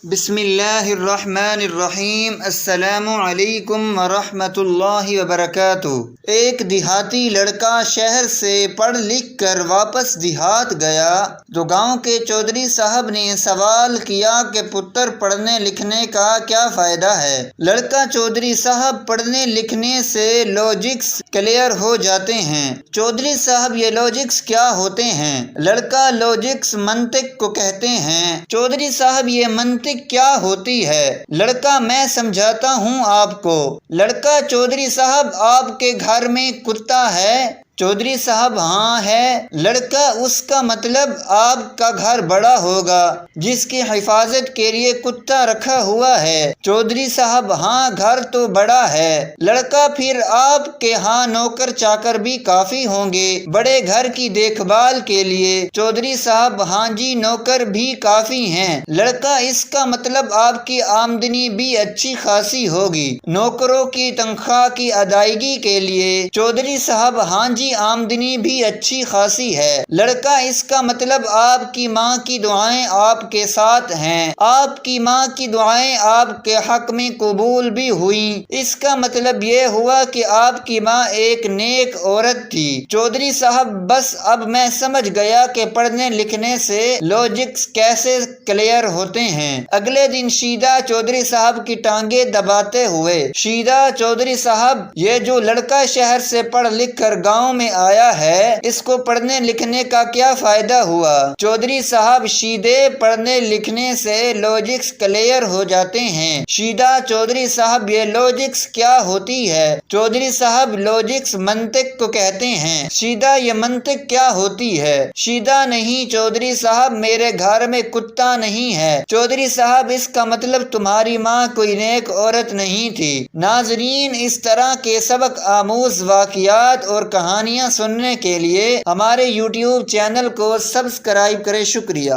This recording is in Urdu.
بسم اللہ الرحمن الرحیم۔ السلام علیکم ورحمۃ اللہ وبرکاتہ۔ ایک دیہاتی لڑکا شہر سے پڑھ لکھ کر واپس دیہات گیا تو گاؤں کے چودھری صاحب نے سوال کیا کہ پتر پڑھنے لکھنے کا کیا فائدہ ہے؟ لڑکا چودھری صاحب پڑھنے لکھنے سے لاجکس کلیئر ہو جاتے ہیں۔ چودھری صاحب یہ لاجکس کیا ہوتے ہیں؟ لڑکا لاجکس منطق کو کہتے ہیں۔ چودھری صاحب یہ منطق کیا ہوتی ہے؟ لڑکا میں سمجھاتا ہوں آپ کو۔ لڑکا چودھری صاحب آپ کے گھر میں کتا ہے؟ چودھری صاحب ہاں ہے۔ لڑکا اس کا مطلب آپ کا گھر بڑا ہوگا جس کی حفاظت کے لیے کتا رکھا ہوا ہے۔ چودھری صاحب ہاں گھر تو بڑا ہے۔ لڑکا پھر آپ کے ہاں نوکر چاکر بھی کافی ہوں گے بڑے گھر کی دیکھ بھال کے لیے؟ چودھری صاحب ہاں جی نوکر بھی کافی ہیں۔ لڑکا اس کا مطلب آپ کی آمدنی بھی اچھی خاصی ہوگی نوکروں کی تنخواہ کی ادائیگی کے لیے؟ چودھری صاحب ہاں جی آمدنی بھی اچھی خاصی ہے۔ لڑکا اس کا مطلب آپ کی ماں کی دعائیں آپ کے ساتھ ہیں، آپ کی ماں کی دعائیں آپ کے حق میں قبول بھی ہوئیں، اس کا مطلب یہ ہوا کہ آپ کی ماں ایک نیک عورت تھی۔ چودھری صاحب بس اب میں سمجھ گیا کہ پڑھنے لکھنے سے لاجکس کیسے کلیئر ہوتے ہیں۔ اگلے دن شیدا چودھری صاحب کی ٹانگیں دباتے ہوئے: شیدا چودھری صاحب، یہ جو لڑکا شہر سے پڑھ لکھ کر گاؤں میں آیا ہے اس کو پڑھنے لکھنے کا کیا فائدہ ہوا؟ چودھری صاحب شیدے پڑھنے لکھنے سے لاجکس کلیئر ہو جاتے ہیں۔ شیدا چودھری صاحب یہ لاجکس کیا ہوتی ہے؟ چودھری صاحب لاجکس منطق کو کہتے ہیں۔ شیدا یہ منطق کیا ہوتی ہے؟ شیدا نہیں چودھری صاحب میرے گھر میں کتا نہیں ہے۔ چودھری صاحب اس کا مطلب تمہاری ماں کوئی نیک عورت نہیں تھی۔ ناظرین، اس طرح کے سبق آموز واقعات اور کہانیاں سننے کے لیے ہمارے یوٹیوب چینل کو سبسکرائب کریں۔ شکریہ۔